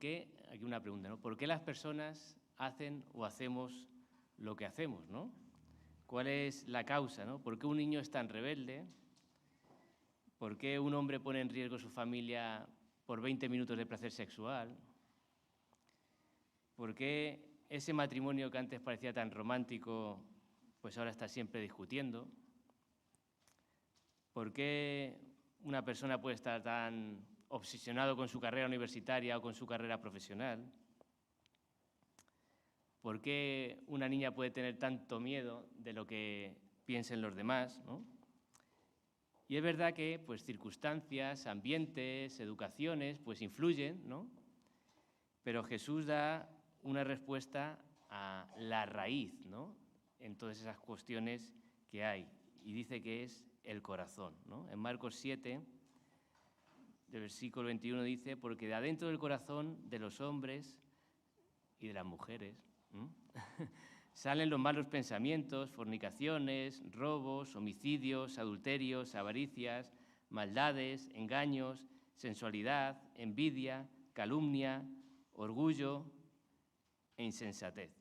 qué, aquí una pregunta, ¿no? ¿Por qué las personas hacen o hacemos lo que hacemos, ¿no? ¿Cuál es la causa, ¿no? ¿Por qué un niño es tan rebelde? ¿Por qué un hombre pone en riesgo su familia por 20 minutos de placer sexual? ¿Por qué ese matrimonio que antes parecía tan romántico, pues ahora está siempre discutiendo? ¿Por qué una persona puede estar tan obsesionado con su carrera universitaria o con su carrera profesional? ¿Por qué una niña puede tener tanto miedo de lo que piensen los demás, ¿no? Y es verdad que pues, circunstancias, ambientes, educaciones, pues influyen, ¿no? Pero Jesús da una respuesta a la raíz, ¿no? En todas esas cuestiones que hay. Y dice que es el corazón, ¿no? En Marcos 7, del versículo 21 dice, porque de adentro del corazón de los hombres y de las mujeres salen los malos pensamientos, fornicaciones, robos, homicidios, adulterios, avaricias, maldades, engaños, sensualidad, envidia, calumnia, orgullo e insensatez.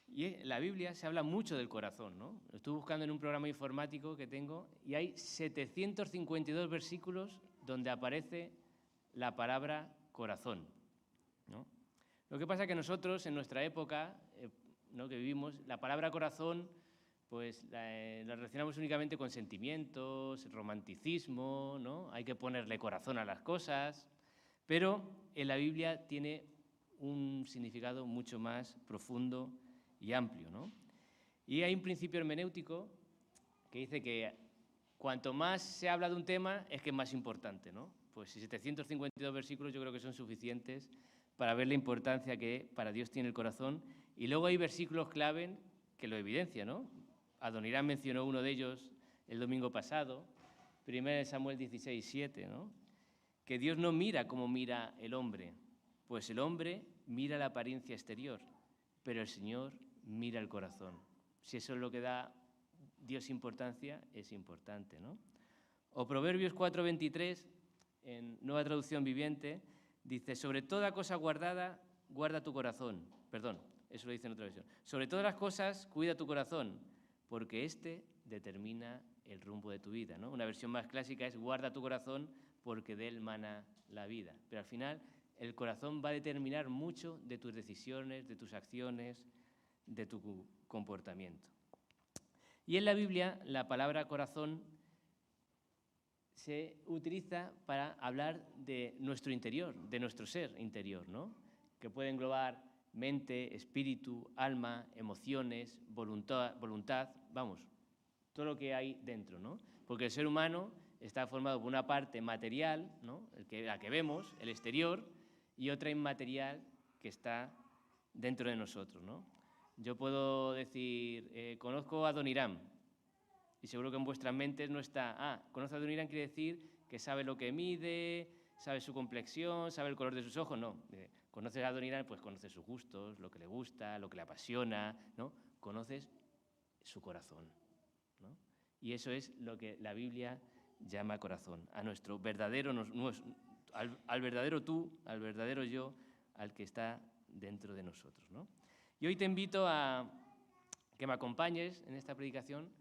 Y en la Biblia se habla mucho del corazón, ¿no? Lo estuve buscando en un programa informático que tengo y hay 752 versículos donde aparece la palabra corazón, ¿no? Lo que pasa es que nosotros, en nuestra época, ¿no? que vivimos, la palabra corazón pues la relacionamos únicamente con sentimientos, romanticismo, ¿no? Hay que ponerle corazón a las cosas, pero en la Biblia tiene un significado mucho más profundo y amplio, ¿no? Y hay un principio hermenéutico que dice que cuanto más se habla de un tema es que es más importante, ¿no? Pues si 752 versículos yo creo que son suficientes para ver la importancia que para Dios tiene el corazón. Y luego hay versículos clave que lo evidencian, ¿no? Adonirán mencionó uno de ellos el domingo pasado, 1 Samuel 16, 7, ¿no? Que Dios no mira como mira el hombre, pues el hombre mira la apariencia exterior, pero el Señor mira el corazón. Si eso es lo que da Dios importancia, es importante, ¿no? O Proverbios 4:23, en Nueva Traducción Viviente, dice, sobre toda cosa guardada, guarda tu corazón. Perdón, eso lo dice en otra versión. Sobre todas las cosas, cuida tu corazón, porque este determina el rumbo de tu vida, ¿no? Una versión más clásica es guarda tu corazón porque de él mana la vida. Pero al final el corazón va a determinar mucho de tus decisiones, de tus acciones, de tu comportamiento. Y en la Biblia la palabra corazón se utiliza para hablar de nuestro interior, de nuestro ser interior, ¿no? Que puede englobar mente, espíritu, alma, emociones, voluntad, vamos, todo lo que hay dentro, ¿no? Porque el ser humano está formado por una parte material, ¿no? La que vemos, el exterior, y otra inmaterial que está dentro de nosotros, ¿no? Yo puedo decir, conozco a Adoniram, y seguro que en vuestras mentes no está, conoce a Adoniram quiere decir que sabe lo que mide, sabe su complexión, sabe el color de sus ojos, no. Conoces a Adoniram, pues conoces sus gustos, lo que le gusta, lo que le apasiona, ¿no? Conoces su corazón, ¿no? Y eso es lo que la Biblia llama corazón, a nuestro verdadero, al verdadero tú, al verdadero yo, al que está dentro de nosotros, ¿no? Y hoy te invito a que me acompañes en esta predicación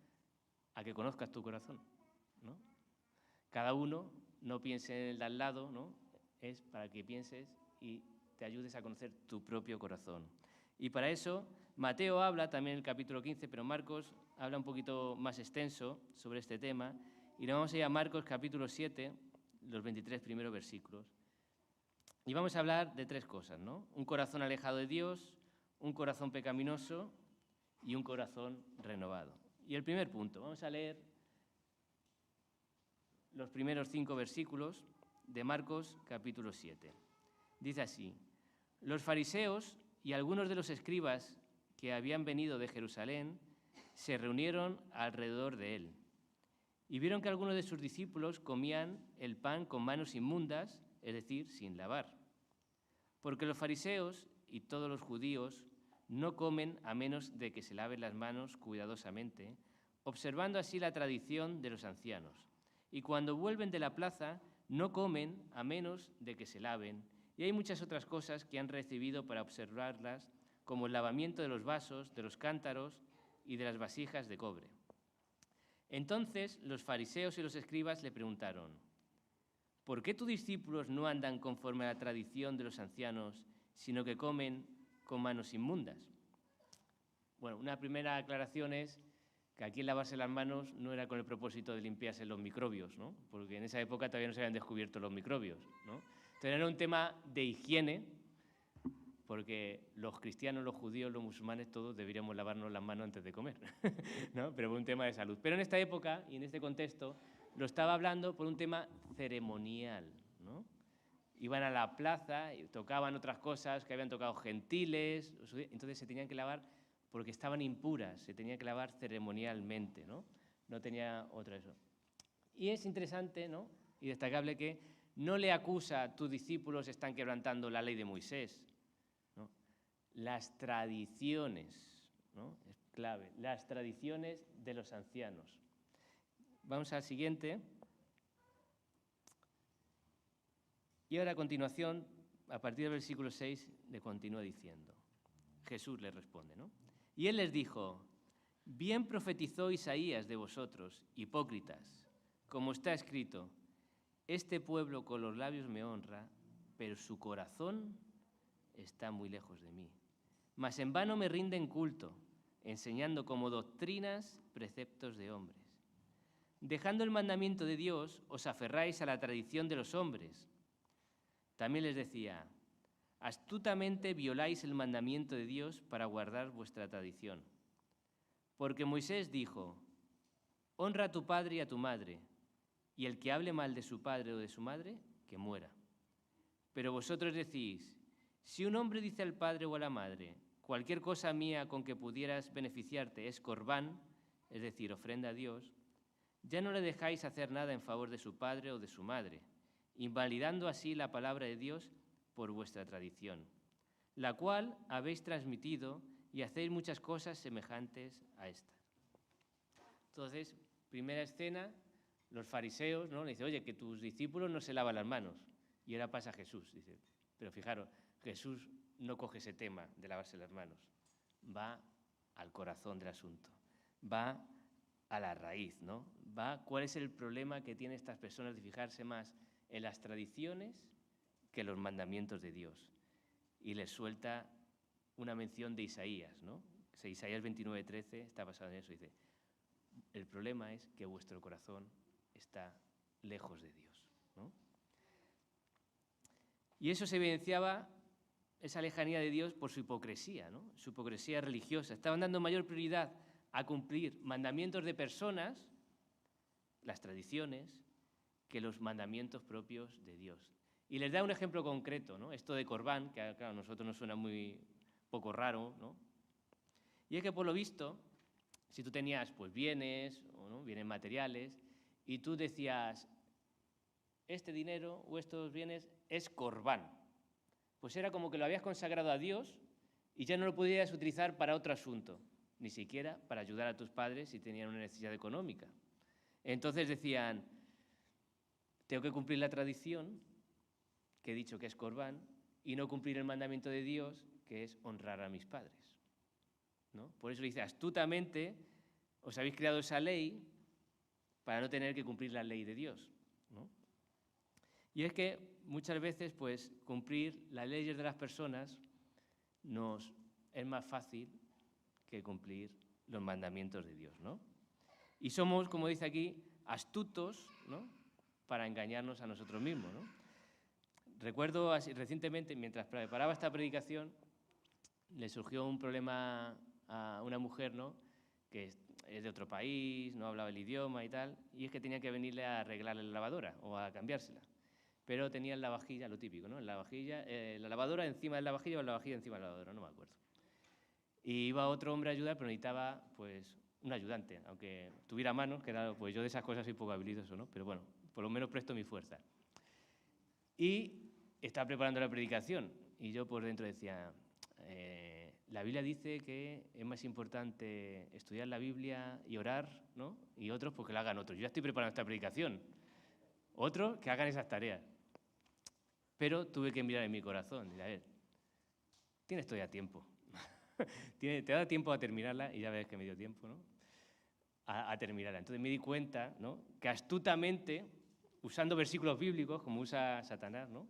a que conozcas tu corazón, ¿no? Cada uno no piense en el de al lado, ¿no? Es para que pienses y te ayudes a conocer tu propio corazón. Y para eso, Mateo habla también en el capítulo 15, pero Marcos habla un poquito más extenso sobre este tema. Y nos vamos a ir a Marcos capítulo 7, los 23 primeros versículos. Y vamos a hablar de tres cosas, ¿no? Un corazón alejado de Dios, un corazón pecaminoso y un corazón renovado. Y el primer punto, vamos a leer los primeros 5 versículos de Marcos capítulo 7. Dice así, los fariseos y algunos de los escribas que habían venido de Jerusalén se reunieron alrededor de él y vieron que algunos de sus discípulos comían el pan con manos inmundas, es decir, sin lavar. Porque los fariseos y todos los judíos no comen a menos de que se laven las manos cuidadosamente, observando así la tradición de los ancianos. Y cuando vuelven de la plaza, no comen a menos de que se laven, y hay muchas otras cosas que han recibido para observarlas, como el lavamiento de los vasos, de los cántaros y de las vasijas de cobre. Entonces los fariseos y los escribas le preguntaron: ¿por qué tus discípulos no andan conforme a la tradición de los ancianos, sino que comen con manos inmundas? Bueno, una primera aclaración es que aquí el lavarse las manos no era con el propósito de limpiarse los microbios, ¿no? Porque en esa época todavía no se habían descubierto los microbios, ¿no? Entonces era un tema de higiene, porque los cristianos, los judíos, los musulmanes, todos deberíamos lavarnos las manos antes de comer, ¿no? Pero por un tema de salud. Pero en esta época y en este contexto lo estaba hablando por un tema ceremonial, ¿no? Iban a la plaza y tocaban otras cosas que habían tocado gentiles, entonces se tenían que lavar porque estaban impuras, se tenían que lavar ceremonialmente, ¿no? No tenía otra eso. Y es interesante, ¿no?, y destacable que no le acusa: tus discípulos están quebrantando la ley de Moisés, ¿no? Las tradiciones, ¿no?, es clave, las tradiciones de los ancianos. Vamos al siguiente. Y ahora a continuación, a partir del versículo 6, le continúa diciendo. Jesús le responde, ¿no? Y él les dijo: bien profetizó Isaías de vosotros, hipócritas, como está escrito: este pueblo con los labios me honra, pero su corazón está muy lejos de mí. Mas en vano me rinden culto, enseñando como doctrinas preceptos de hombres. Dejando el mandamiento de Dios, os aferráis a la tradición de los hombres. También les decía: astutamente violáis el mandamiento de Dios para guardar vuestra tradición. Porque Moisés dijo: honra a tu padre y a tu madre, y el que hable mal de su padre o de su madre, que muera. Pero vosotros decís: si un hombre dice al padre o a la madre: cualquier cosa mía con que pudieras beneficiarte es corbán, es decir, ofrenda a Dios, ya no le dejáis hacer nada en favor de su padre o de su madre, invalidando así la palabra de Dios por vuestra tradición, la cual habéis transmitido, y hacéis muchas cosas semejantes a esta. Entonces, primera escena, los fariseos, ¿no?, le dicen: oye, que tus discípulos no se lavan las manos. Y ahora pasa Jesús, dice. Pero fijaros, Jesús no coge ese tema de lavarse las manos, va al corazón del asunto, va a la raíz, ¿no? Va cuál es el problema que tienen estas personas de fijarse más en las tradiciones que en los mandamientos de Dios. Y les suelta una mención de Isaías, ¿no? Isaías 29:13 está basado en eso. Dice: el problema es que vuestro corazón está lejos de Dios, ¿no? Y eso se evidenciaba, esa lejanía de Dios, por su hipocresía, ¿no? Su hipocresía religiosa. Estaban dando mayor prioridad a cumplir mandamientos de personas, las tradiciones, que los mandamientos propios de Dios. Y les da un ejemplo concreto, ¿no? Esto de corbán, que claro, a nosotros nos suena muy poco raro, ¿no? Y es que, por lo visto, si tú tenías pues bienes, ¿no?, bienes materiales, y tú decías: este dinero o estos bienes es corbán, pues era como que lo habías consagrado a Dios y ya no lo podías utilizar para otro asunto, ni siquiera para ayudar a tus padres si tenían una necesidad económica. Entonces decían: tengo que cumplir la tradición, que he dicho que es corbán, y no cumplir el mandamiento de Dios, que es honrar a mis padres, ¿no? Por eso dice: astutamente os habéis creado esa ley para no tener que cumplir la ley de Dios, ¿no? Y es que muchas veces, pues, cumplir las leyes de las personas nos es más fácil que cumplir los mandamientos de Dios, ¿no? Y somos, como dice aquí, astutos, ¿no?, para engañarnos a nosotros mismos, ¿no? Recuerdo así, recientemente, mientras preparaba esta predicación, le surgió un problema a una mujer, ¿no?, que es de otro país, no hablaba el idioma y tal, y es que tenía que venirle a arreglar la lavadora o a cambiársela. Pero tenía la vajilla, lo típico, ¿no?, la vajilla, la lavadora encima de la vajilla o la vajilla encima de la lavadora, no me acuerdo. Y iba otro hombre a ayudar, pero necesitaba, pues, un ayudante, aunque tuviera manos, que era, pues yo de esas cosas soy poco habilidoso, ¿no? Pero bueno, por lo menos presto mi fuerza. Y estaba preparando la predicación y yo por dentro decía: la Biblia dice que es más importante estudiar la Biblia y orar, ¿no?, y otros pues que la hagan otros. Yo ya estoy preparando esta predicación. Otros que hagan esas tareas. Pero tuve que mirar en mi corazón y a ver, tienes todavía tiempo. Te da tiempo a terminarla y ya ves que me dio tiempo, ¿no? A terminarla. Entonces me di cuenta, ¿no?, que astutamente, usando versículos bíblicos, como usa Satanás, ¿no?,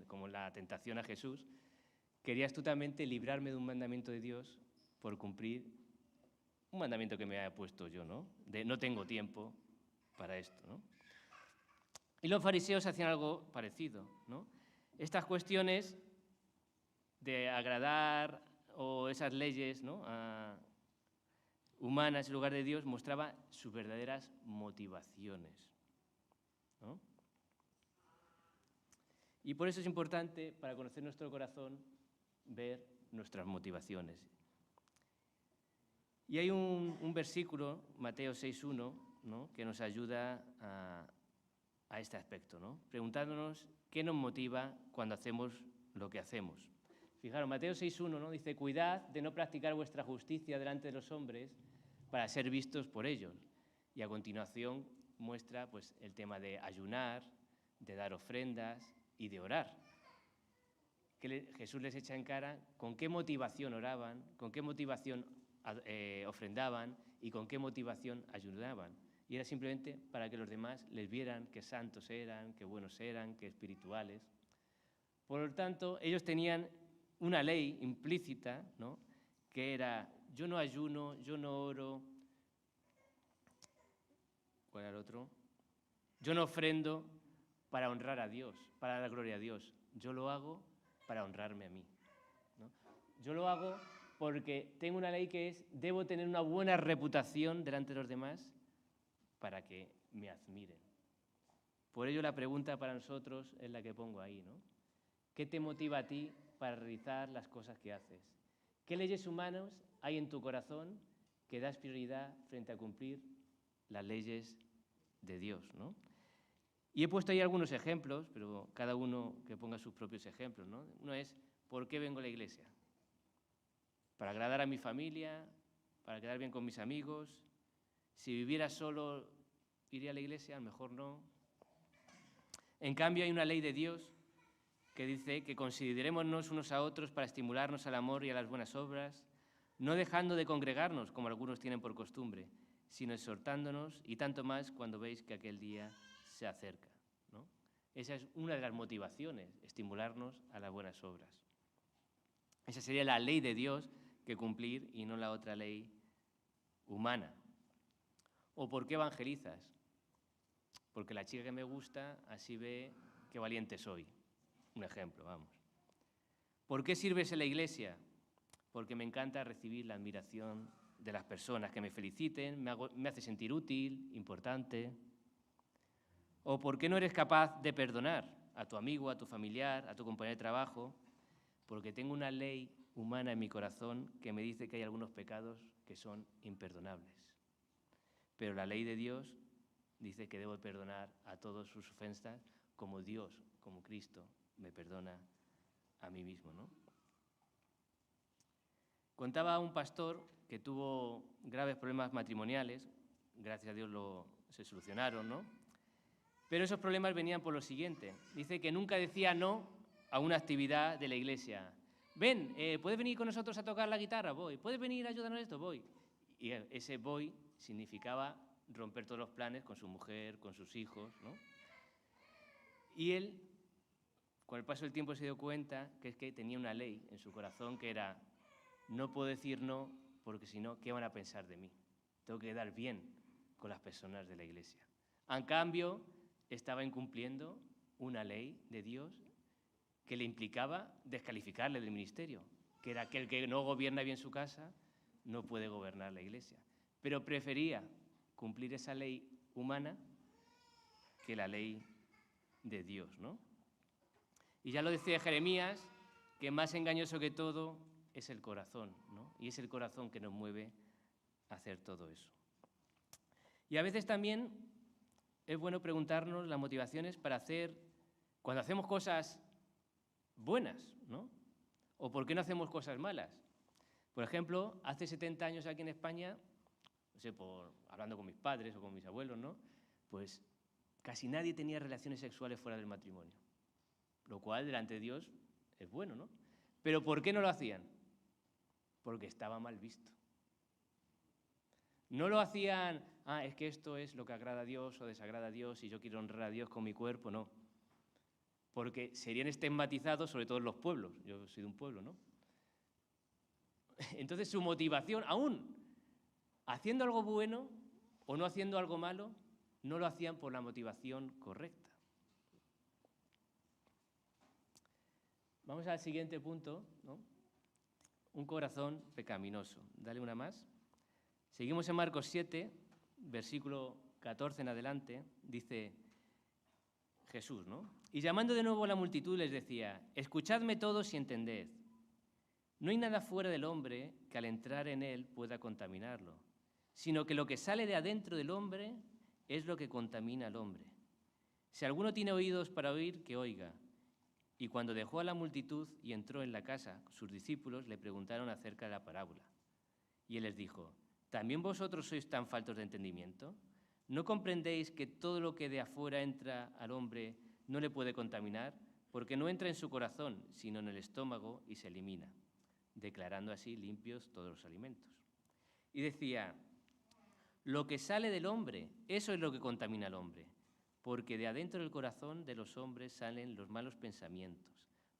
como la tentación a Jesús, quería astutamente librarme de un mandamiento de Dios por cumplir un mandamiento que me había puesto yo, ¿no?, de no tengo tiempo para esto, ¿no? Y los fariseos hacían algo parecido, ¿no? Estas cuestiones de agradar o esas leyes, ¿no?, humanas en lugar de Dios mostraba sus verdaderas motivaciones, ¿no? Y por eso es importante, para conocer nuestro corazón, ver nuestras motivaciones. Y hay un versículo, Mateo 6:1, ¿no?, que nos ayuda a este aspecto, ¿no?, preguntándonos qué nos motiva cuando hacemos lo que hacemos. Fijaros, Mateo 6:1, ¿no?, dice: cuidad de no practicar vuestra justicia delante de los hombres para ser vistos por ellos. Y a continuación muestra pues, el tema de ayunar, de dar ofrendas y de orar. Jesús les echa en cara con qué motivación oraban, con qué motivación ofrendaban y con qué motivación ayunaban. Y era simplemente para que los demás les vieran qué santos eran, qué buenos eran, qué espirituales. Por lo tanto, ellos tenían una ley implícita, ¿no?, que era: yo no ayuno, yo no oro. ¿Cuál era el otro? Yo no ofrendo para honrar a Dios, para dar gloria a Dios. Yo lo hago para honrarme a mí, ¿no? Yo lo hago porque tengo una ley que es: debo tener una buena reputación delante de los demás para que me admiren. Por ello la pregunta para nosotros es la que pongo ahí, ¿no? ¿Qué te motiva a ti para realizar las cosas que haces? ¿Qué leyes humanas hay en tu corazón que das prioridad frente a cumplir las leyes de Dios, ¿no? Y he puesto ahí algunos ejemplos, pero cada uno que ponga sus propios ejemplos, ¿no? Uno es: ¿por qué vengo a la iglesia? ¿Para agradar a mi familia? ¿Para quedar bien con mis amigos? Si viviera solo, ¿iría a la iglesia? A lo mejor no. En cambio, hay una ley de Dios que dice que considerémonos unos a otros para estimularnos al amor y a las buenas obras, no dejando de congregarnos, como algunos tienen por costumbre, sino exhortándonos, y tanto más cuando veis que aquel día se acerca, ¿no? Esa es una de las motivaciones, estimularnos a las buenas obras. Esa sería la ley de Dios que cumplir y no la otra ley humana. ¿O por qué evangelizas? Porque la chica que me gusta así ve qué valiente soy. Un ejemplo, vamos. ¿Por qué sirves en la iglesia? Porque me encanta recibir la admiración de las personas, que me feliciten, me hace sentir útil, importante. ¿O por qué no eres capaz de perdonar a tu amigo, a tu familiar, a tu compañero de trabajo? Porque tengo una ley humana en mi corazón que me dice que hay algunos pecados que son imperdonables. Pero la ley de Dios dice que debo perdonar a todos sus ofensas como Dios, como Cristo, me perdona a mí mismo, ¿no? Contaba un pastor que tuvo graves problemas matrimoniales, gracias a Dios se solucionaron, ¿no? Pero esos problemas venían por lo siguiente. Dice que nunca decía no a una actividad de la iglesia. Ven, ¿puedes venir con nosotros a tocar la guitarra? Voy. ¿Puedes venir a ayudarnos en esto? Voy. Y ese voy significaba romper todos los planes con su mujer, con sus hijos, ¿no? Y él, con el paso del tiempo, se dio cuenta que es que tenía una ley en su corazón que era: no puedo decir no, porque si no, ¿qué van a pensar de mí? Tengo que quedar bien con las personas de la iglesia. En cambio, estaba incumpliendo una ley de Dios que le implicaba descalificarle del ministerio, que era que el que no gobierna bien su casa no puede gobernar la iglesia. Pero prefería cumplir esa ley humana que la ley de Dios, ¿no? Y ya lo decía Jeremías, que más engañoso que todo es el corazón, ¿no? Y es el corazón que nos mueve a hacer todo eso. Y a veces también es bueno preguntarnos las motivaciones para hacer, cuando hacemos cosas buenas, ¿no? O por qué no hacemos cosas malas. Por ejemplo, hace 70 años aquí en España, no sé, hablando con mis padres o con mis abuelos, ¿no?, pues Casi nadie tenía relaciones sexuales fuera del matrimonio, lo cual delante de Dios es bueno, ¿no? Pero ¿por qué no lo hacían? Porque estaba mal visto. No lo hacían, es que esto es lo que agrada a Dios o desagrada a Dios y yo quiero honrar a Dios con mi cuerpo, no. Porque serían estigmatizados, sobre todo en los pueblos. Yo soy de un pueblo, ¿no? Entonces su motivación, aún haciendo algo bueno o no haciendo algo malo, no lo hacían por la motivación correcta. Vamos al siguiente punto, ¿no? Un corazón pecaminoso. Dale una más. Seguimos en Marcos 7, versículo 14 en adelante, dice Jesús, ¿no? Y llamando de nuevo a la multitud les decía, escuchadme todos y entended. No hay nada fuera del hombre que al entrar en él pueda contaminarlo, sino que lo que sale de adentro del hombre es lo que contamina al hombre. Si alguno tiene oídos para oír, que oiga. Y cuando dejó a la multitud y entró en la casa, sus discípulos le preguntaron acerca de la parábola. Y él les dijo, ¿también vosotros sois tan faltos de entendimiento? ¿No comprendéis que todo lo que de afuera entra al hombre no le puede contaminar? Porque no entra en su corazón, sino en el estómago y se elimina, declarando así limpios todos los alimentos. Y decía, lo que sale del hombre, eso es lo que contamina al hombre, porque de adentro del corazón de los hombres salen los malos pensamientos,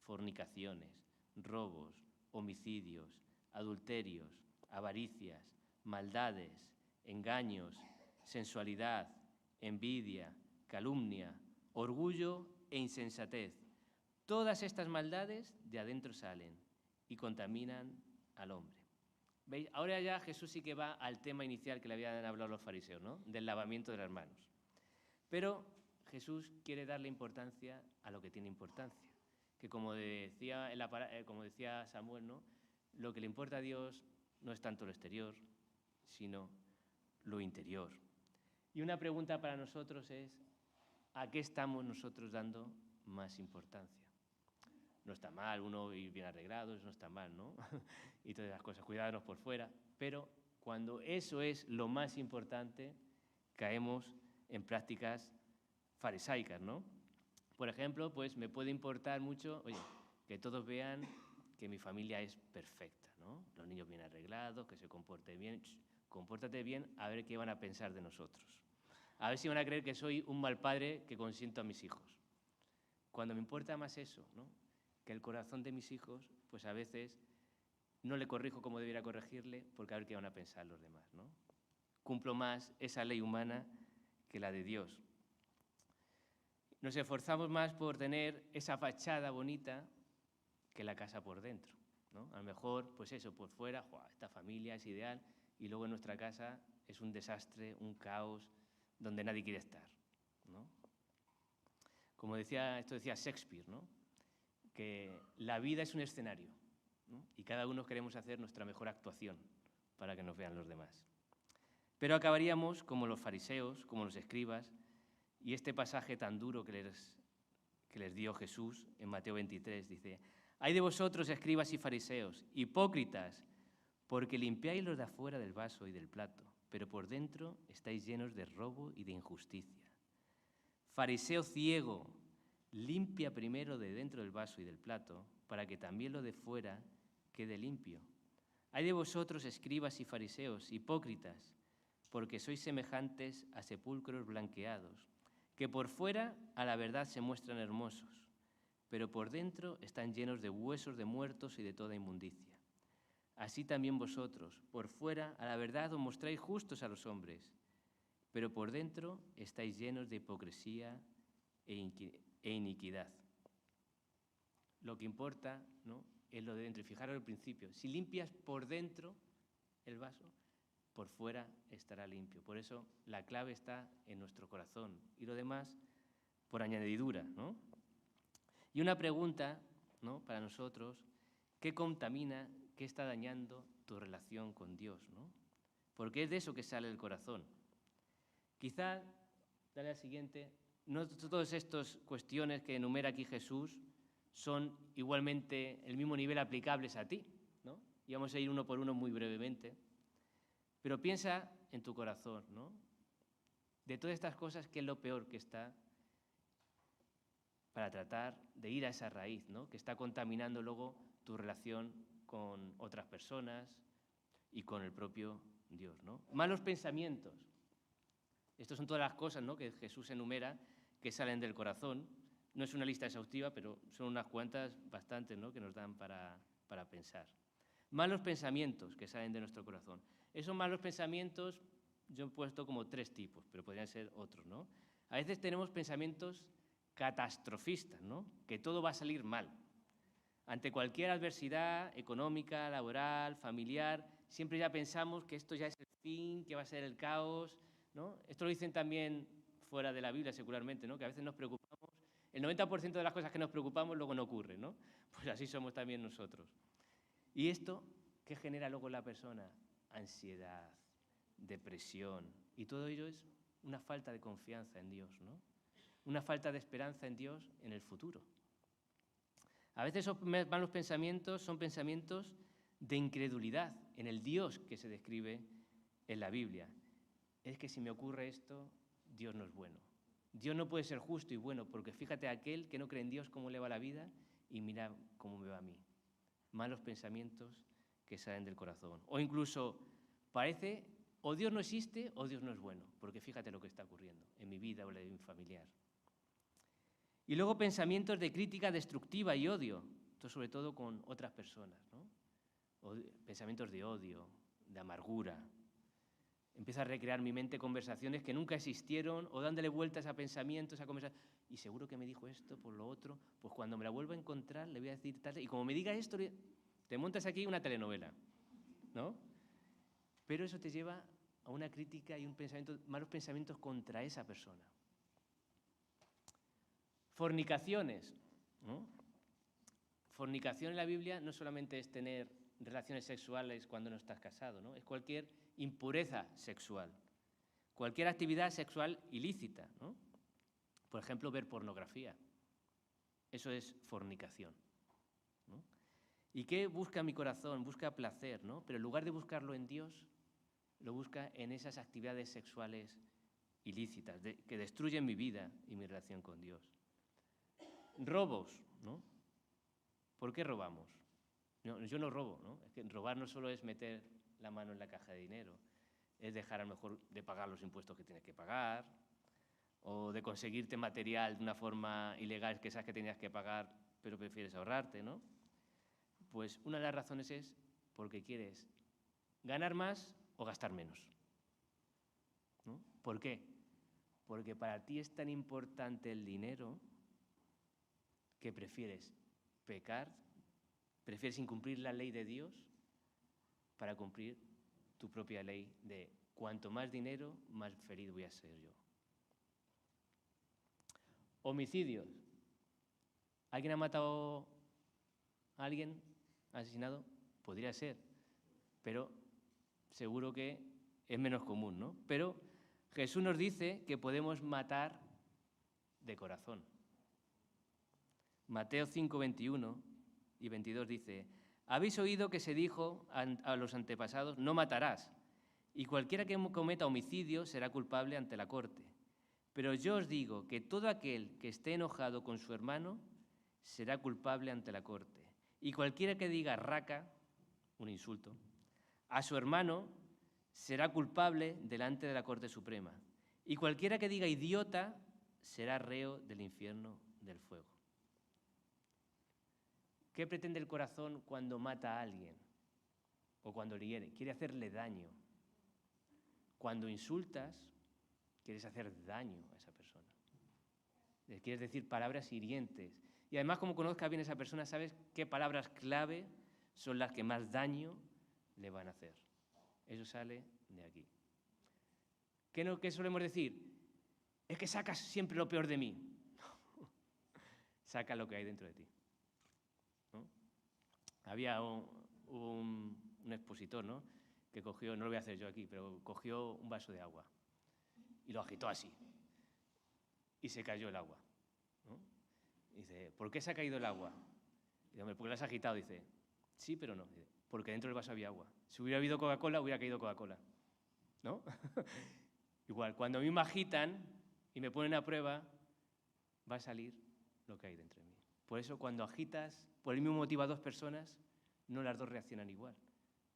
fornicaciones, robos, homicidios, adulterios, avaricias, maldades, engaños, sensualidad, envidia, calumnia, orgullo e insensatez. Todas estas maldades de adentro salen y contaminan al hombre. ¿Veis? Ahora ya Jesús sí que va al tema inicial que le habían hablado los fariseos, ¿no? Del lavamiento de las manos. Pero Jesús quiere darle importancia a lo que tiene importancia. Que como decía Samuel, ¿no? Lo que le importa a Dios no es tanto lo exterior, sino lo interior. Y una pregunta para nosotros es, ¿a qué estamos nosotros dando más importancia? No está mal uno ir bien arreglados, no está mal, ¿no? Y todas las cosas, cuidarnos por fuera, pero cuando eso es lo más importante, caemos en prácticas farisaicas, ¿no? Por ejemplo, pues me puede importar mucho, oye, que todos vean que mi familia es perfecta, ¿no? Los niños bien arreglados, que se comporten bien. Compórtate bien, a ver qué van a pensar de nosotros. A ver si van a creer que soy un mal padre que consiento a mis hijos. Cuando me importa más eso, ¿no? Que el corazón de mis hijos, pues a veces no le corrijo como debiera corregirle, porque a ver qué van a pensar los demás, ¿no? Cumplo más esa ley humana que la de Dios. Nos esforzamos más por tener esa fachada bonita que la casa por dentro, ¿no? A lo mejor, pues eso, por fuera, esta familia es ideal, y luego en nuestra casa es un desastre, un caos, donde nadie quiere estar, ¿no? Como decía Shakespeare, ¿no? Que la vida es un escenario, ¿no? Y cada uno queremos hacer nuestra mejor actuación para que nos vean los demás. Pero acabaríamos como los fariseos, como los escribas, y este pasaje tan duro que les dio Jesús en Mateo 23 dice, «Ay de vosotros, escribas y fariseos, hipócritas, porque limpiáis los de afuera del vaso y del plato, pero por dentro estáis llenos de robo y de injusticia. Fariseo ciego, limpia primero de dentro del vaso y del plato, para que también lo de fuera quede limpio. Ay de vosotros, escribas y fariseos, hipócritas, porque sois semejantes a sepulcros blanqueados, que por fuera a la verdad se muestran hermosos, pero por dentro están llenos de huesos de muertos y de toda inmundicia. Así también vosotros, por fuera a la verdad os mostráis justos a los hombres, pero por dentro estáis llenos de hipocresía e iniquidad». Lo que importa, ¿no?, es lo de dentro. Y fijaros al principio, si limpias por dentro el vaso, por fuera estará limpio. Por eso la clave está en nuestro corazón y lo demás por añadidura, ¿no? Y una pregunta, ¿no?, para nosotros, ¿qué contamina, qué está dañando tu relación con Dios, ¿no? Porque es de eso que sale el corazón. Quizá, dale al siguiente, no todas estas cuestiones que enumera aquí Jesús son igualmente el mismo nivel aplicables a ti, ¿no? Y vamos a ir uno por uno muy brevemente. Pero piensa en tu corazón, ¿no? De todas estas cosas, ¿qué es lo peor que está para tratar de ir a esa raíz, ¿no? Que está contaminando luego tu relación con otras personas y con el propio Dios, ¿no? Malos pensamientos. Estas son todas las cosas, ¿no?, que Jesús enumera que salen del corazón. No es una lista exhaustiva, pero son unas cuantas, bastantes, ¿no?, que nos dan para pensar. Malos pensamientos que salen de nuestro corazón. Esos malos pensamientos yo he puesto como 3 tipos, pero podrían ser otros, ¿no? A veces tenemos pensamientos catastrofistas, ¿no?, que todo va a salir mal. Ante cualquier adversidad económica, laboral, familiar, siempre ya pensamos que esto ya es el fin, que va a ser el caos, ¿no? Esto lo dicen también fuera de la Biblia, secularmente, ¿no?, que a veces nos preocupamos, el 90% de las cosas que nos preocupamos luego no ocurren, ¿no? Pues así somos también nosotros. ¿Y esto qué genera luego en la persona? Ansiedad, depresión, y todo ello es una falta de confianza en Dios, ¿no? Una falta de esperanza en Dios en el futuro. A veces esos malos pensamientos son pensamientos de incredulidad en el Dios que se describe en la Biblia. Es que si me ocurre esto, Dios no es bueno. Dios no puede ser justo y bueno, porque fíjate a aquel que no cree en Dios cómo le va la vida y mira cómo me va a mí. Malos pensamientos que salen del corazón. O incluso parece o Dios no existe o Dios no es bueno, porque fíjate lo que está ocurriendo en mi vida o en la de mi familiar. Y luego pensamientos de crítica destructiva y odio, esto sobre todo con otras personas, ¿no? Pensamientos de odio, de amargura. Empiezo a recrear mi mente conversaciones que nunca existieron o dándole vueltas a pensamientos, a conversaciones. Y seguro que me dijo esto, por lo otro, pues cuando me la vuelva a encontrar le voy a decir tal. Y como me diga esto, te montas aquí una telenovela, ¿no? Pero eso te lleva a una crítica y malos pensamientos contra esa persona. Fornicaciones, ¿no? Fornicación en la Biblia no solamente es tener relaciones sexuales cuando no estás casado, ¿no? Es cualquier impureza sexual, cualquier actividad sexual ilícita, ¿no? Por ejemplo, ver pornografía. Eso es fornicación, ¿no? ¿Y qué busca mi corazón? Busca placer, ¿no? Pero en lugar de buscarlo en Dios, lo busca en esas actividades sexuales ilícitas que destruyen mi vida y mi relación con Dios. Robos, ¿no? ¿Por qué robamos? No, yo no robo, ¿no? Es que robar no solo es meter la mano en la caja de dinero, es dejar a lo mejor de pagar los impuestos que tienes que pagar, o de conseguirte material de una forma ilegal que sabes que tenías que pagar, pero prefieres ahorrarte, ¿no? Pues una de las razones es porque quieres ganar más o gastar menos, ¿no? ¿Por qué? Porque para ti es tan importante el dinero que prefieres pecar, prefieres incumplir la ley de Dios para cumplir tu propia ley de cuanto más dinero, más feliz voy a ser yo. Homicidios. ¿Alguien ha matado a alguien? ¿Ha asesinado? Podría ser, pero seguro que es menos común, ¿no? Pero Jesús nos dice que podemos matar de corazón. Mateo 5, 21 y 22 dice: habéis oído que se dijo a los antepasados, no matarás, y cualquiera que cometa homicidio será culpable ante la corte. Pero yo os digo que todo aquel que esté enojado con su hermano será culpable ante la corte. Y cualquiera que diga raca, un insulto, a su hermano será culpable delante de la Corte Suprema. Y cualquiera que diga idiota será reo del infierno del fuego. ¿Qué pretende el corazón cuando mata a alguien o cuando le hiere? Quiere hacerle daño. Cuando insultas, quieres hacer daño a esa persona. Le quieres decir palabras hirientes. Y además, como conozcas bien a esa persona, sabes qué palabras clave son las que más daño le van a hacer. Eso sale de aquí. ¿Qué solemos decir? Es que sacas siempre lo peor de mí. Saca lo que hay dentro de ti, ¿no? Había un expositor, ¿no?, que cogió, no lo voy a hacer yo aquí, pero cogió un vaso de agua y lo agitó así y se cayó el agua, ¿no? Y dice, ¿por qué se ha caído el agua? Y dice, hombre, ¿por qué lo has agitado? Dice, sí, pero no. Dice, porque dentro del vaso había agua. Si hubiera habido Coca-Cola, hubiera caído Coca-Cola, ¿no? Igual, cuando a mí me agitan y me ponen a prueba, va a salir lo que hay dentro de mí. Por eso cuando agitas por el mismo motivo a dos personas, no las dos reaccionan igual,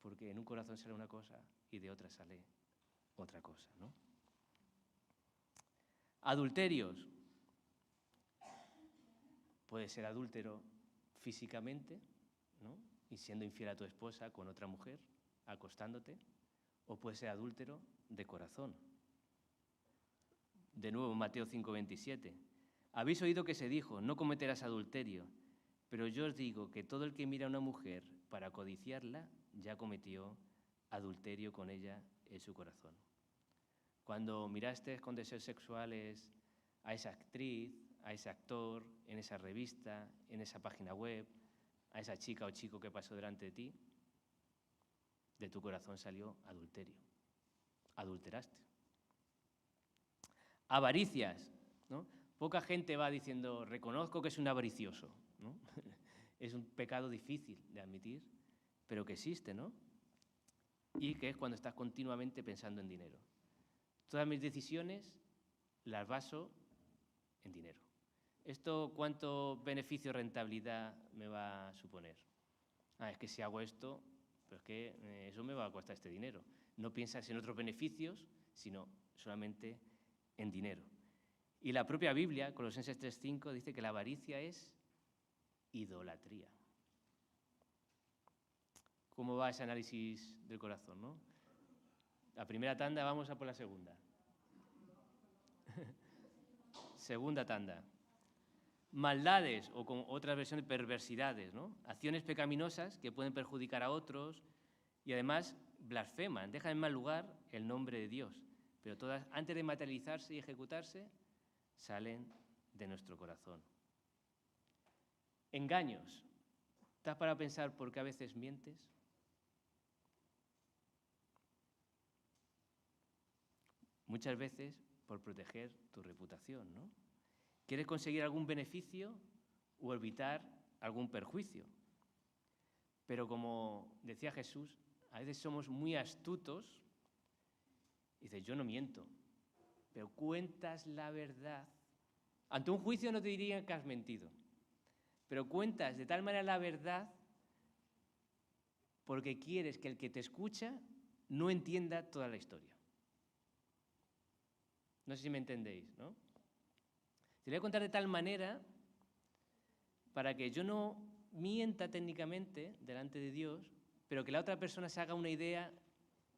porque en un corazón sale una cosa y de otra sale otra cosa, ¿no? Adulterios. Puedes ser adúltero físicamente, ¿no? Y siendo infiel a tu esposa con otra mujer, acostándote, o puedes ser adúltero de corazón. De nuevo, Mateo 5:27. Habéis oído que se dijo, no cometerás adulterio, pero yo os digo que todo el que mira a una mujer para codiciarla, ya cometió adulterio con ella en su corazón. Cuando miraste con deseos sexuales a esa actriz, a ese actor, en esa revista, en esa página web, a esa chica o chico que pasó delante de ti, de tu corazón salió adulterio. Adulteraste. Avaricias, ¿no? Poca gente va diciendo, reconozco que es un avaricioso, ¿no? Es un pecado difícil de admitir, pero que existe, ¿no? Y que es cuando estás continuamente pensando en dinero. Todas mis decisiones las baso en dinero. ¿Esto cuánto beneficio o rentabilidad me va a suponer? Es que si hago esto, pero es que eso me va a costar este dinero. No piensas en otros beneficios, sino solamente en dinero. Y la propia Biblia, Colosenses 3:5, dice que la avaricia es idolatría. ¿Cómo va ese análisis del corazón, no? La primera tanda, vamos a por la segunda. Segunda tanda. Maldades, o con otras versiones, perversidades, ¿no? Acciones pecaminosas que pueden perjudicar a otros y además blasfeman, dejan en mal lugar el nombre de Dios. Pero todas, antes de materializarse y ejecutarse, salen de nuestro corazón. Engaños. ¿Estás para pensar por qué a veces mientes? Muchas veces por proteger tu reputación, ¿no? ¿Quieres conseguir algún beneficio o evitar algún perjuicio? Pero como decía Jesús, a veces somos muy astutos. Dices, yo no miento, pero cuentas la verdad. Ante un juicio no te dirían que has mentido, pero cuentas de tal manera la verdad porque quieres que el que te escucha no entienda toda la historia. No sé si me entendéis, ¿no? Te voy a contar de tal manera para que yo no mienta técnicamente delante de Dios, pero que la otra persona se haga una idea,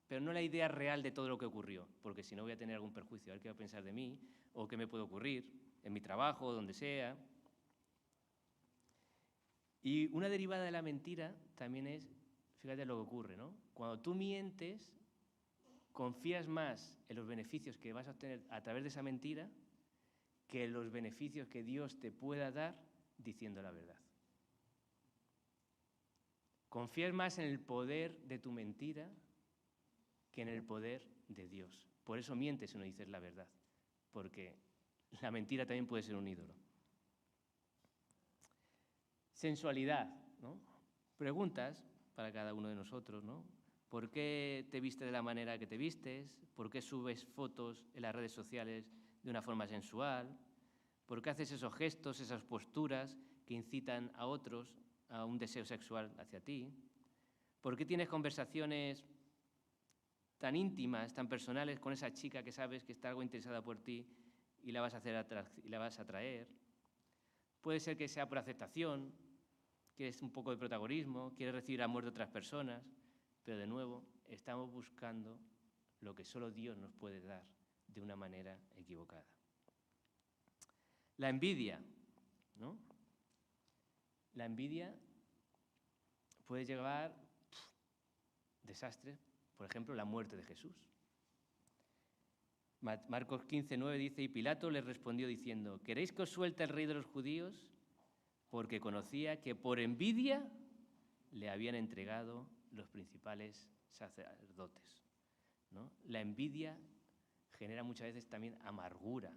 pero no la idea real de todo lo que ocurrió, porque si no voy a tener algún perjuicio, a ver qué va a pensar de mí, o qué me puede ocurrir en mi trabajo, donde sea. Y una derivada de la mentira también es, fíjate lo que ocurre, ¿no? Cuando tú mientes, confías más en los beneficios que vas a obtener a través de esa mentira que en los beneficios que Dios te pueda dar diciendo la verdad. Confías más en el poder de tu mentira que en el poder de Dios. Por eso mientes si no dices la verdad, porque la mentira también puede ser un ídolo. Sensualidad, ¿no? Preguntas para cada uno de nosotros, ¿no? ¿Por qué te vistes de la manera que te vistes? ¿Por qué subes fotos en las redes sociales de una forma sensual? ¿Por qué haces esos gestos, esas posturas que incitan a otros a un deseo sexual hacia ti? ¿Por qué tienes conversaciones tan íntimas, tan personales con esa chica que sabes que está algo interesada por ti y la vas a atraer? Puede ser que sea por aceptación, quieres un poco de protagonismo, quieres recibir amor de otras personas, pero de nuevo estamos buscando lo que solo Dios nos puede dar de una manera equivocada. La envidia, ¿no? La envidia puede llevar desastres, por ejemplo, la muerte de Jesús. Marcos 15:9 dice, y Pilato les respondió diciendo, ¿queréis que os suelte el rey de los judíos? Porque conocía que por envidia le habían entregado los principales sacerdotes, ¿no? La envidia genera muchas veces también amargura.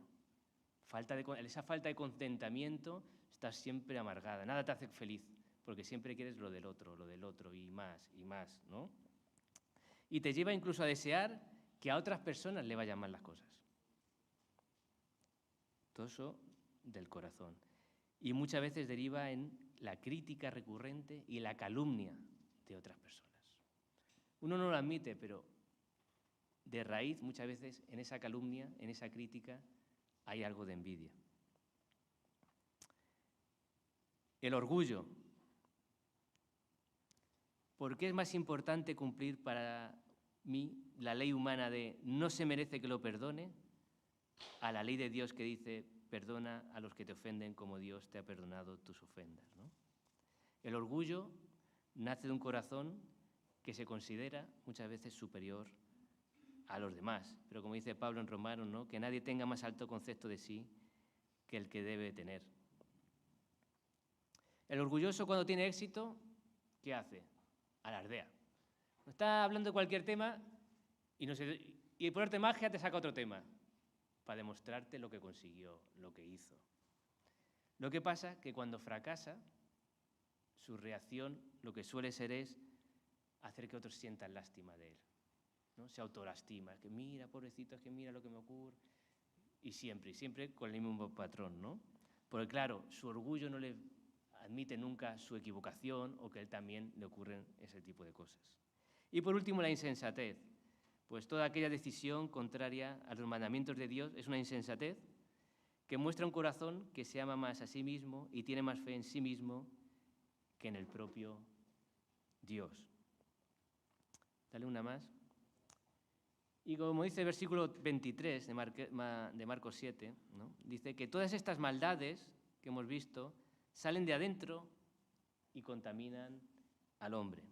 Esa falta de contentamiento, estás siempre amargada, nada te hace feliz, porque siempre quieres lo del otro, y más, ¿no? Y te lleva incluso a desear que a otras personas le vayan mal las cosas. Todo eso del corazón. y muchas veces deriva en la crítica recurrente y la calumnia de otras personas. Uno no lo admite, pero de raíz muchas veces en esa calumnia, en esa crítica, hay algo de envidia. El orgullo. ¿Por qué es más importante cumplir para mí la ley humana de no se merece que lo perdone a la ley de Dios que dice perdona a los que te ofenden como Dios te ha perdonado tus ofendas, ¿no? El orgullo nace de un corazón que se considera muchas veces superior a los demás, pero como dice Pablo en Romanos, ¿no? Que nadie tenga más alto concepto de sí que el que debe tener. El orgulloso, cuando tiene éxito, ¿qué hace? Alardea. Está hablando de cualquier tema y por arte de magia te saca otro tema para demostrarte lo que consiguió, lo que hizo. Lo que pasa es que cuando fracasa, su reacción lo que suele ser es hacer que otros sientan lástima de él, ¿no? Se autolastima, que mira, pobrecito, es que mira lo que me ocurre. Y siempre con el mismo patrón, ¿no? Porque claro, su orgullo no le admite nunca su equivocación o que a él también le ocurren ese tipo de cosas. Y por último, la insensatez. Pues toda aquella decisión contraria a los mandamientos de Dios es una insensatez que muestra un corazón que se ama más a sí mismo y tiene más fe en sí mismo que en el propio Dios. Dale una más. Y como dice el versículo 23 de Marcos 7, ¿no? Dice que todas estas maldades que hemos visto salen de adentro y contaminan al hombre.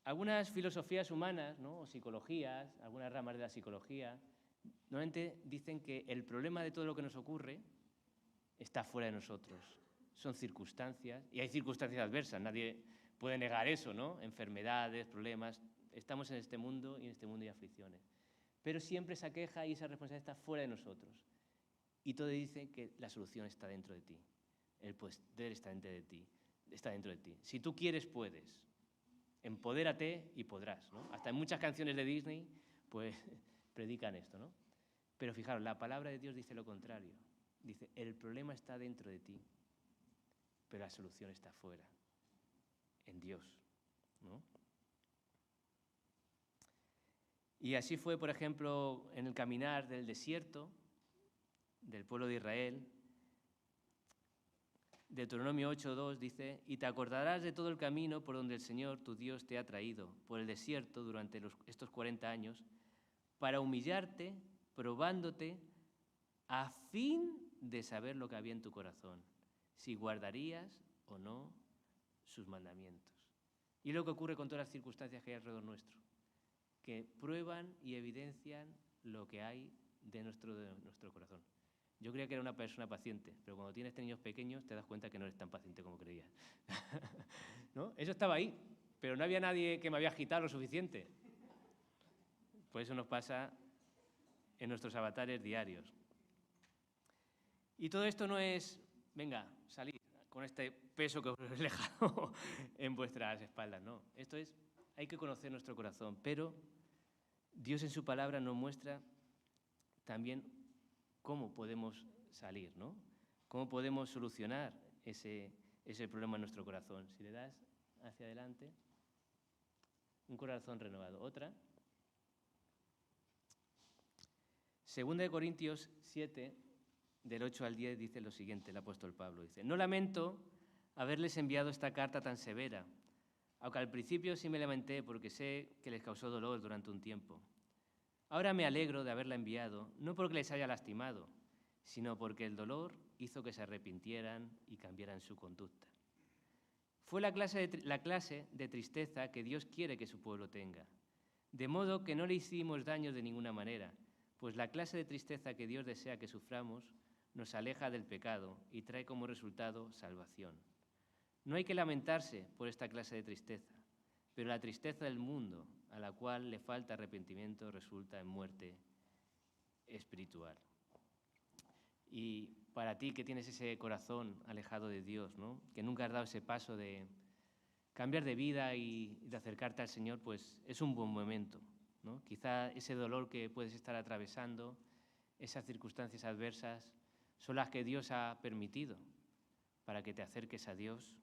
Algunas filosofías humanas, ¿no? O psicologías, algunas ramas de la psicología, normalmente dicen que el problema de todo lo que nos ocurre está fuera de nosotros. Son circunstancias, y hay circunstancias adversas, nadie puede negar eso, ¿no? Enfermedades, problemas. Estamos en este mundo y en este mundo hay aflicciones. Pero siempre esa queja y esa responsabilidad está fuera de nosotros. Y todo dice que la solución está dentro de ti. El poder está dentro de ti. Está dentro de ti. Si tú quieres, puedes. Empodérate y podrás, ¿no? Hasta en muchas canciones de Disney, pues, predican esto, ¿no? Pero fijaros, la palabra de Dios dice lo contrario. Dice, el problema está dentro de ti, pero la solución está fuera, en Dios, ¿no? Y así fue, por ejemplo, en el caminar del desierto del pueblo de Israel. Deuteronomio 8:2 dice, y te acordarás de todo el camino por donde el Señor, tu Dios, te ha traído, por el desierto durante estos 40 años, para humillarte, probándote, a fin de saber lo que había en tu corazón, si guardarías o no sus mandamientos. Y es lo que ocurre con todas las circunstancias que hay alrededor nuestro, que prueban y evidencian lo que hay de nuestro corazón. Yo creía que era una persona paciente, pero cuando tienes niños pequeños te das cuenta que no eres tan paciente como creías. ¿No? Eso estaba ahí, pero no había nadie que me había agitado lo suficiente. Pues eso nos pasa en nuestros avatares diarios. Y todo esto no es, venga, salid con este peso que os he dejado en vuestras espaldas, no. Esto es, hay que conocer nuestro corazón, pero Dios en su palabra nos muestra también cómo podemos salir, ¿no? Cómo podemos solucionar ese problema en nuestro corazón. Si le das hacia adelante, un corazón renovado. Otra. 2 Corintios 7, del 8 al 10, dice lo siguiente, el apóstol Pablo. Dice, no lamento haberles enviado esta carta tan severa, aunque al principio sí me lamenté porque sé que les causó dolor durante un tiempo. Ahora me alegro de haberla enviado, no porque les haya lastimado, sino porque el dolor hizo que se arrepintieran y cambiaran su conducta. Fue la clase de tristeza que Dios quiere que su pueblo tenga, de modo que no le hicimos daño de ninguna manera, pues la clase de tristeza que Dios desea que suframos nos aleja del pecado y trae como resultado salvación. No hay que lamentarse por esta clase de tristeza, pero la tristeza del mundo, a la cual le falta arrepentimiento, resulta en muerte espiritual. Y para ti que tienes ese corazón alejado de Dios, ¿no? Que nunca has dado ese paso de cambiar de vida y de acercarte al Señor, pues es un buen momento, ¿no? Quizá ese dolor que puedes estar atravesando, esas circunstancias adversas, son las que Dios ha permitido para que te acerques a Dios,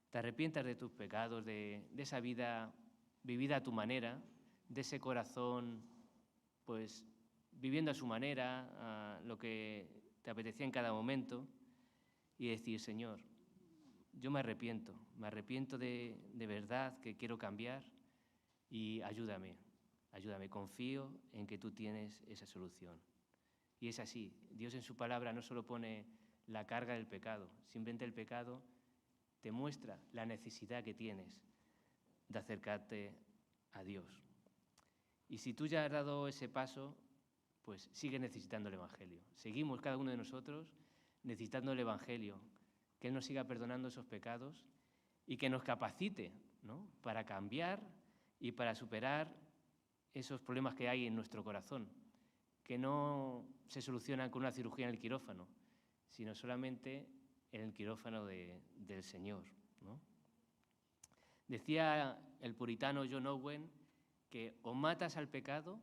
te arrepientas de tus pecados, de esa vida vivida a tu manera, de ese corazón, pues, viviendo a su manera, a lo que te apetecía en cada momento, y decir, Señor, yo me arrepiento de verdad que quiero cambiar y ayúdame, confío en que tú tienes esa solución. Y es así, Dios en su palabra no solo pone la carga del pecado, simplemente el pecado te muestra la necesidad que tienes de acercarte a Dios. Y si tú ya has dado ese paso, pues sigues necesitando el Evangelio. Seguimos cada uno de nosotros necesitando el Evangelio, que Él nos siga perdonando esos pecados y que nos capacite, ¿no?, para cambiar y para superar esos problemas que hay en nuestro corazón, que no se solucionan con una cirugía en el quirófano, sino solamente en el quirófano del Señor, ¿no? Decía el puritano John Owen que o matas al pecado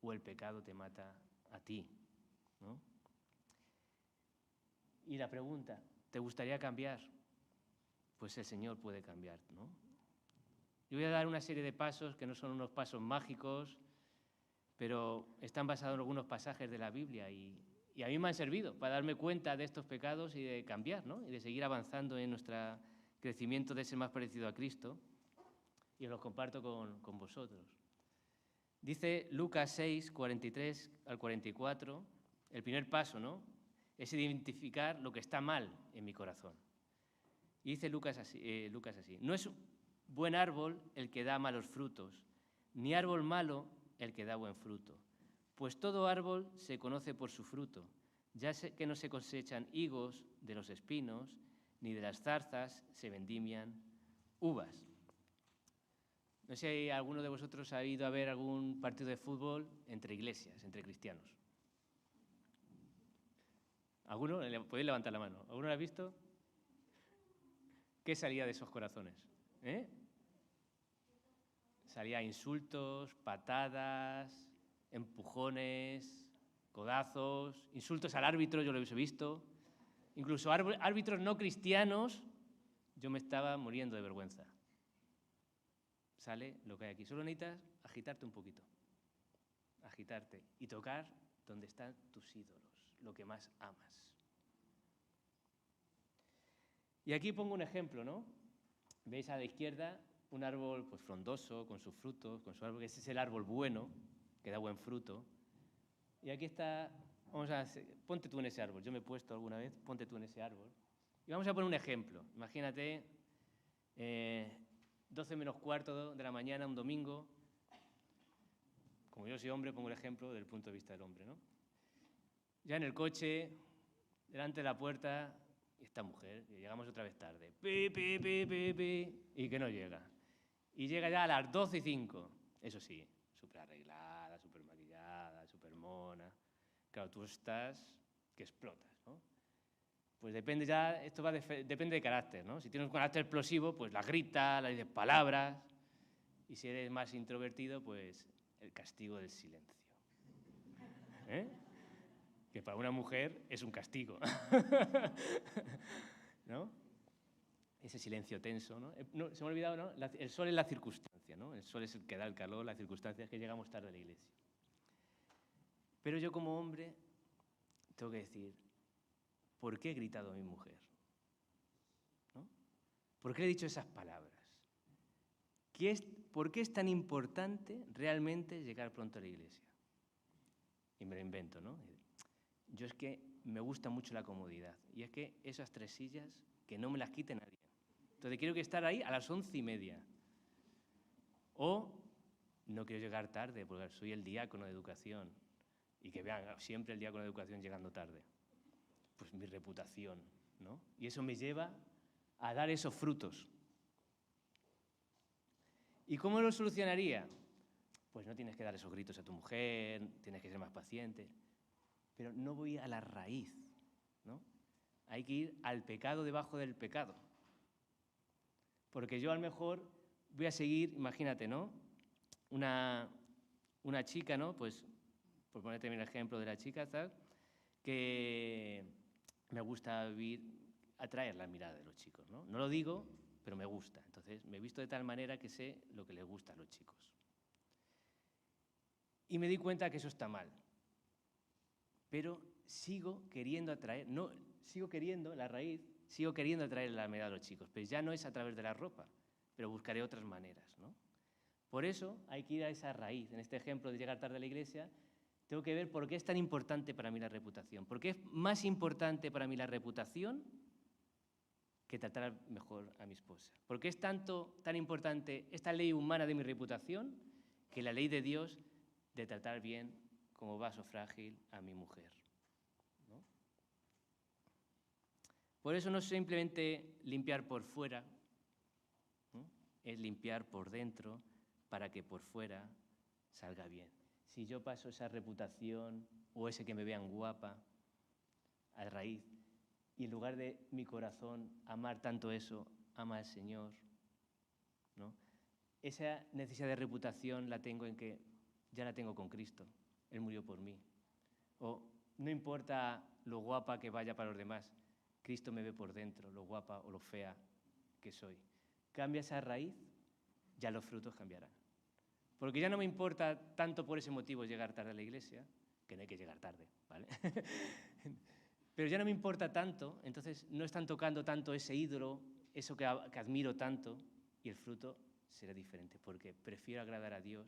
o el pecado te mata a ti, ¿no? Y la pregunta, ¿te gustaría cambiar? Pues el Señor puede cambiar, ¿no? Yo voy a dar una serie de pasos que no son unos pasos mágicos, pero están basados en algunos pasajes de la Biblia y a mí me han servido para darme cuenta de estos pecados y de cambiar, ¿no?, y de seguir avanzando en nuestro crecimiento de ser más parecido a Cristo, y os los comparto con vosotros. Dice Lucas 6, 43 al 44, el primer paso, ¿no?, es identificar lo que está mal en mi corazón. Y dice Lucas así, no es buen árbol el que da malos frutos, ni árbol malo el que da buen fruto. Pues todo árbol se conoce por su fruto, ya sé que no se cosechan higos de los espinos, ni de las zarzas se vendimian uvas. No sé si alguno de vosotros ha ido a ver algún partido de fútbol entre iglesias, entre cristianos. ¿Alguno? Podéis levantar la mano. ¿Alguno lo ha visto? ¿Qué salía de esos corazones? Salía insultos, patadas, empujones, codazos, insultos al árbitro, yo lo he visto. Incluso árbitros no cristianos, yo me estaba muriendo de vergüenza. Sale lo que hay aquí. Solo necesitas agitarte un poquito. Agitarte y tocar donde están tus ídolos, lo que más amas. Y aquí pongo un ejemplo, ¿no? Veis a la izquierda un árbol, pues, frondoso, con sus frutos, con su árbol, que ese es el árbol bueno, que da buen fruto. Y aquí está, ponte tú en ese árbol. Yo me he puesto alguna vez, ponte tú en ese árbol. Y vamos a poner un ejemplo. Imagínate, 12 menos cuarto de la mañana, un domingo. Como yo soy hombre, pongo el ejemplo del punto de vista del hombre, ¿no? Ya en el coche, delante de la puerta, esta mujer, y llegamos otra vez tarde. Y que no llega. Y llega ya a las 12:05. Eso sí, súper arreglada, súper maquillada, súper mona. Claro, tú estás que explotas, ¿no? Pues depende ya, esto depende de carácter, ¿no? Si tienes un carácter explosivo, pues la gritas, la dices palabras. Y si eres más introvertido, pues el castigo del silencio. Que para una mujer es un castigo. ¿No? Ese silencio tenso, ¿no? No, se me ha olvidado, ¿no? El sol es la circunstancia, ¿no? El sol es el que da el calor, la circunstancia es que llegamos tarde a la iglesia. Pero yo como hombre tengo que decir, ¿por qué he gritado a mi mujer? ¿No? ¿Por qué le he dicho esas palabras? ¿Por qué es tan importante realmente llegar pronto a la iglesia? Y me lo invento, ¿no? Yo es que me gusta mucho la comodidad. Y es que esas 3 sillas, que no me las quite nadie. Entonces quiero que estar ahí a las 11:30. O no quiero llegar tarde, porque soy el diácono de educación. Y que vean siempre el diácono de educación llegando tarde. Pues mi reputación, ¿no? Y eso me lleva a dar esos frutos. ¿Y cómo lo solucionaría? Pues no tienes que dar esos gritos a tu mujer, tienes que ser más paciente. Pero no voy a la raíz, ¿no? Hay que ir al pecado debajo del pecado. Porque yo a lo mejor voy a seguir, imagínate, ¿no? Una chica, ¿no? Pues, por ponerte el ejemplo de la chica, tal, que me gusta atraer la mirada de los chicos, ¿no? No lo digo, pero me gusta. Entonces, me he visto de tal manera que sé lo que les gusta a los chicos. Y me di cuenta que eso está mal. Pero sigo queriendo atraer, no, sigo queriendo, la raíz, sigo queriendo atraer la mirada a los chicos, pero ya no es a través de la ropa, pero buscaré otras maneras, ¿no? Por eso hay que ir a esa raíz. En este ejemplo de llegar tarde a la iglesia, tengo que ver por qué es tan importante para mí la reputación. ¿Por qué es más importante para mí la reputación que tratar mejor a mi esposa? ¿Por qué es tan importante esta ley humana de mi reputación que la ley de Dios de tratar bien como vaso frágil a mi mujer, ¿no? Por eso no es simplemente limpiar por fuera, ¿no? Es limpiar por dentro para que por fuera salga bien. Si yo paso esa reputación o ese que me vean guapa a raíz y en lugar de mi corazón amar tanto eso, ama al Señor, ¿no? Esa necesidad de reputación la tengo en que ya la tengo con Cristo. Él murió por mí. O no importa lo guapa que vaya para los demás, Cristo me ve por dentro, lo guapa o lo fea que soy. Cambia esa raíz, ya los frutos cambiarán. Porque ya no me importa tanto por ese motivo llegar tarde a la iglesia, que no hay que llegar tarde, ¿vale? Pero ya no me importa tanto, entonces no están tocando tanto ese ídolo, eso que admiro tanto, y el fruto será diferente, porque prefiero agradar a Dios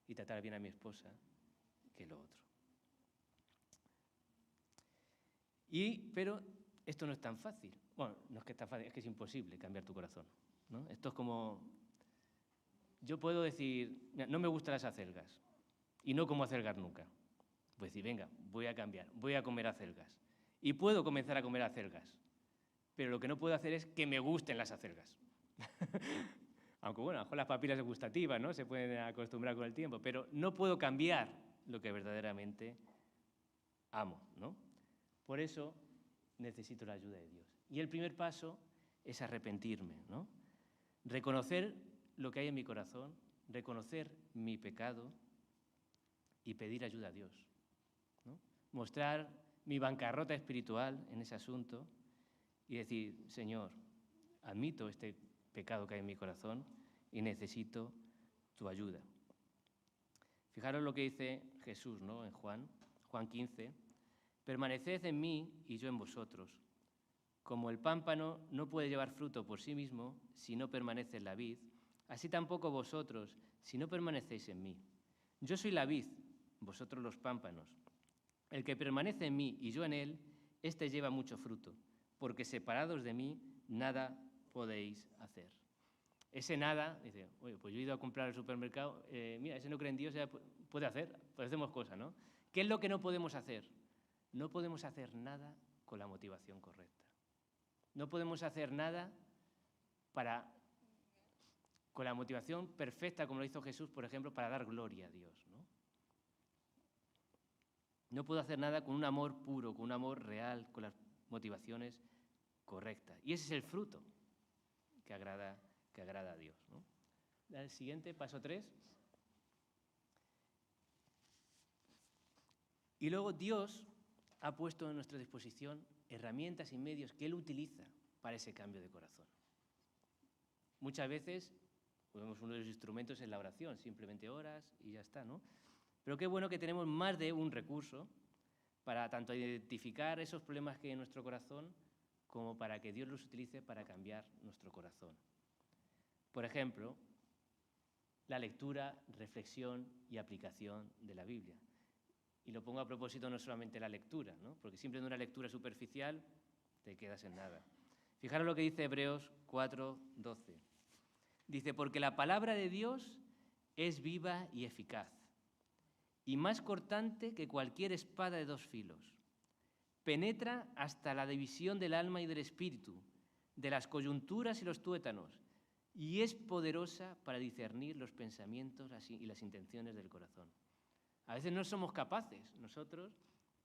y tratar bien a mi esposa que lo otro. Pero esto no es tan fácil. Bueno, no es que es tan fácil, es que es imposible cambiar tu corazón, ¿no? Esto es como... Yo puedo decir, no me gustan las acelgas y no como acelgas nunca. Pues decir, venga, voy a cambiar, voy a comer acelgas. Y puedo comenzar a comer acelgas, pero lo que no puedo hacer es que me gusten las acelgas. Aunque bueno, a lo mejor las papilas gustativas, ¿no? Se pueden acostumbrar con el tiempo, pero no puedo cambiar lo que verdaderamente amo, ¿no? Por eso necesito la ayuda de Dios. Y el primer paso es arrepentirme, ¿no? Reconocer lo que hay en mi corazón, reconocer mi pecado y pedir ayuda a Dios, ¿no? Mostrar mi bancarrota espiritual en ese asunto y decir, Señor, admito este pecado que hay en mi corazón y necesito tu ayuda. Fijaros lo que dice Jesús, ¿no? En Juan 15, permaneced en mí y yo en vosotros. Como el pámpano no puede llevar fruto por sí mismo si no permanece en la vid, así tampoco vosotros si no permanecéis en mí. Yo soy la vid, vosotros los pámpanos. El que permanece en mí y yo en él, éste lleva mucho fruto, porque separados de mí nada podéis hacer. Ese nada, dice, oye, pues yo he ido a comprar al supermercado, mira, ese no cree en Dios, ya puede hacer, pues hacemos cosas, ¿no? ¿Qué es lo que no podemos hacer? No podemos hacer nada con la motivación correcta. No podemos hacer nada con la motivación perfecta, como lo hizo Jesús, por ejemplo, para dar gloria a Dios, ¿no? No puedo hacer nada con un amor puro, con un amor real, con las motivaciones correctas. Y ese es el fruto que agrada a Dios, ¿no? El siguiente, paso 3. Y luego Dios ha puesto a nuestra disposición herramientas y medios que Él utiliza para ese cambio de corazón. Muchas veces ponemos uno de los instrumentos en la oración, simplemente oras y ya está, ¿no? Pero qué bueno que tenemos más de un recurso para tanto identificar esos problemas que hay en nuestro corazón como para que Dios los utilice para cambiar nuestro corazón. Por ejemplo, la lectura, reflexión y aplicación de la Biblia. Y lo pongo a propósito no solamente la lectura, ¿no? Porque siempre en una lectura superficial te quedas en nada. Fijaros lo que dice Hebreos 4:12. Dice, porque la palabra de Dios es viva y eficaz, y más cortante que cualquier espada de 2 filos. Penetra hasta la división del alma y del espíritu, de las coyunturas y los tuétanos, y es poderosa para discernir los pensamientos y las intenciones del corazón. A veces no somos capaces nosotros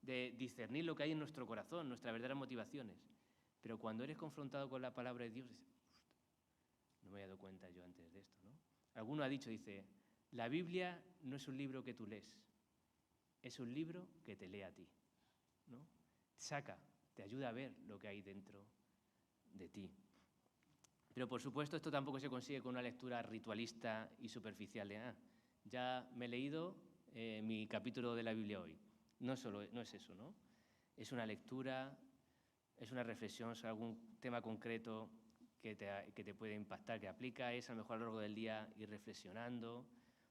de discernir lo que hay en nuestro corazón, nuestras verdaderas motivaciones. Pero cuando eres confrontado con la palabra de Dios, dices, no me había dado cuenta yo antes de esto, ¿no? Alguno ha dicho, dice, la Biblia no es un libro que tú lees, es un libro que te lee a ti, ¿no? saca, te ayuda a ver lo que hay dentro de ti. Pero por supuesto esto tampoco se consigue con una lectura ritualista y superficial de ya me he leído mi capítulo de la Biblia hoy. No es eso, ¿no? Es una lectura, es una reflexión sobre algún tema concreto que te puede impactar, que aplica, es a lo mejor a lo largo del día ir reflexionando,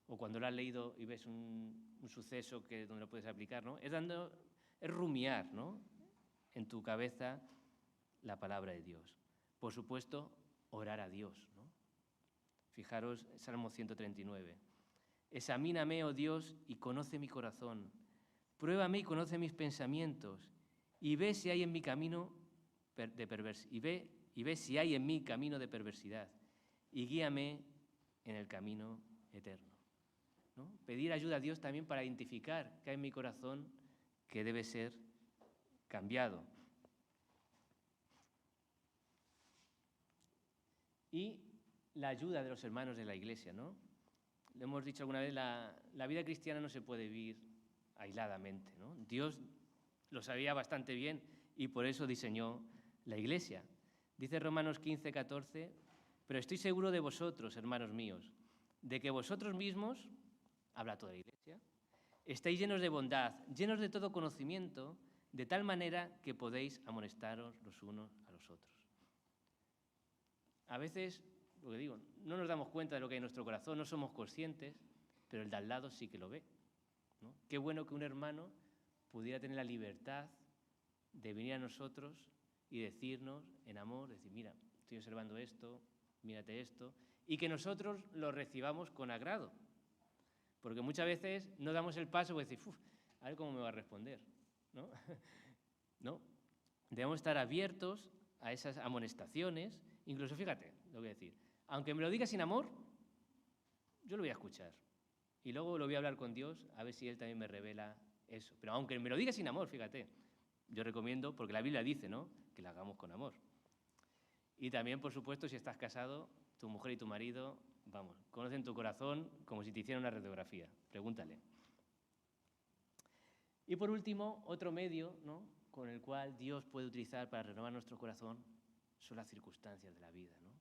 o cuando lo has leído y ves un suceso donde lo puedes aplicar, ¿no? Es rumiar, ¿no?, en tu cabeza la palabra de Dios. Por supuesto, orar a Dios, ¿no? Fijaros, Salmo 139. Examíname, oh Dios, y conoce mi corazón. Pruébame y conoce mis pensamientos, y ve si hay en mi camino de perversidad, y ve si hay en mí camino de perversidad, y guíame en el camino eterno, ¿no? Pedir ayuda a Dios también para identificar qué hay en mi corazón que debe ser cambiado. Y la ayuda de los hermanos de la Iglesia, ¿no? Lo hemos dicho alguna vez, la vida cristiana no se puede vivir aisladamente, ¿no? Dios lo sabía bastante bien y por eso diseñó la Iglesia. Dice Romanos 15, 14, pero estoy seguro de vosotros, hermanos míos, de que vosotros mismos, habla toda la Iglesia, estáis llenos de bondad, llenos de todo conocimiento, de tal manera que podéis amonestaros los unos a los otros. A veces, lo que digo, no nos damos cuenta de lo que hay en nuestro corazón, no somos conscientes, pero el de al lado sí que lo ve, ¿no? Qué bueno que un hermano pudiera tener la libertad de venir a nosotros y decirnos en amor, decir, mira, estoy observando esto, mírate esto, y que nosotros lo recibamos con agrado. Porque muchas veces no damos el paso y decir, a ver cómo me va a responder, ¿no? No, debemos estar abiertos a esas amonestaciones. Incluso, fíjate, lo voy a decir, aunque me lo diga sin amor, yo lo voy a escuchar. Y luego lo voy a hablar con Dios, a ver si Él también me revela eso. Pero aunque me lo diga sin amor, fíjate, yo recomiendo, porque la Biblia dice, ¿no?, que la hagamos con amor. Y también, por supuesto, si estás casado, tu mujer y tu marido, vamos, conocen tu corazón como si te hicieran una radiografía. Pregúntale. Y por último, otro medio, ¿no?, con el cual Dios puede utilizar para renovar nuestro corazón son las circunstancias de la vida, ¿no?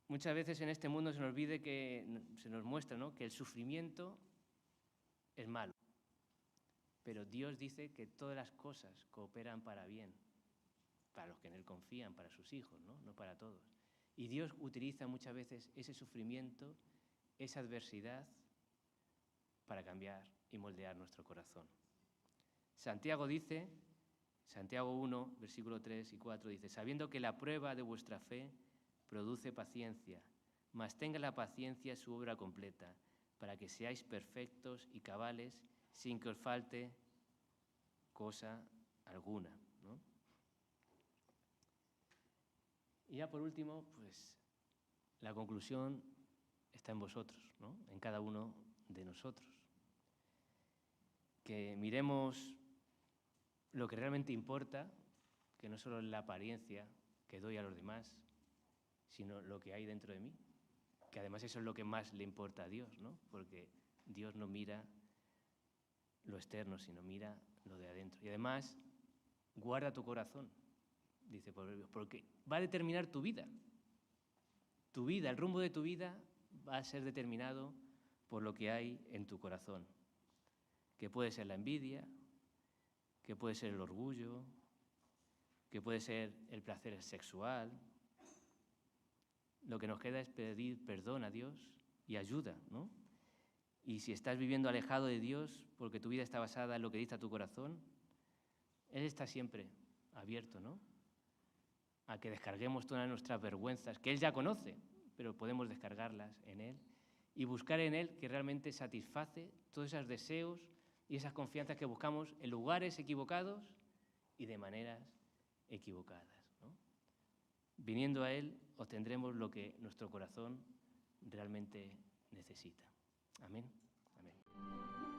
Muchas veces en este mundo se nos muestra, ¿no?, que el sufrimiento es malo. Pero Dios dice que todas las cosas cooperan para bien, para los que en Él confían, para sus hijos, ¿no?, no para todos. Y Dios utiliza muchas veces ese sufrimiento, esa adversidad, para cambiar y moldear nuestro corazón. Santiago 1, versículo 3 y 4, dice, sabiendo que la prueba de vuestra fe produce paciencia, mas tenga la paciencia su obra completa, para que seáis perfectos y cabales, sin que os falte cosa alguna, ¿no? Y ya por último, pues la conclusión está en vosotros, ¿no?, en cada uno de nosotros. Que miremos lo que realmente importa, que no solo es la apariencia que doy a los demás, sino lo que hay dentro de mí. Que además eso es lo que más le importa a Dios, ¿no? Porque Dios no mira lo externo, sino mira lo de adentro. Y además, guarda tu corazón, dice Proverbios, porque va a determinar tu vida. Tu vida, el rumbo de tu vida va a ser determinado por lo que hay en tu corazón. Que puede ser la envidia, que puede ser el orgullo, que puede ser el placer sexual. Lo que nos queda es pedir perdón a Dios y ayuda, ¿no? Y si estás viviendo alejado de Dios porque tu vida está basada en lo que dicta tu corazón, Él está siempre abierto, ¿no?, a que descarguemos todas nuestras vergüenzas, que Él ya conoce, pero podemos descargarlas en Él y buscar en Él que realmente satisface todos esos deseos y esas confianzas que buscamos en lugares equivocados y de maneras equivocadas, ¿no? Viniendo a Él obtendremos lo que nuestro corazón realmente necesita. Amén. Amén.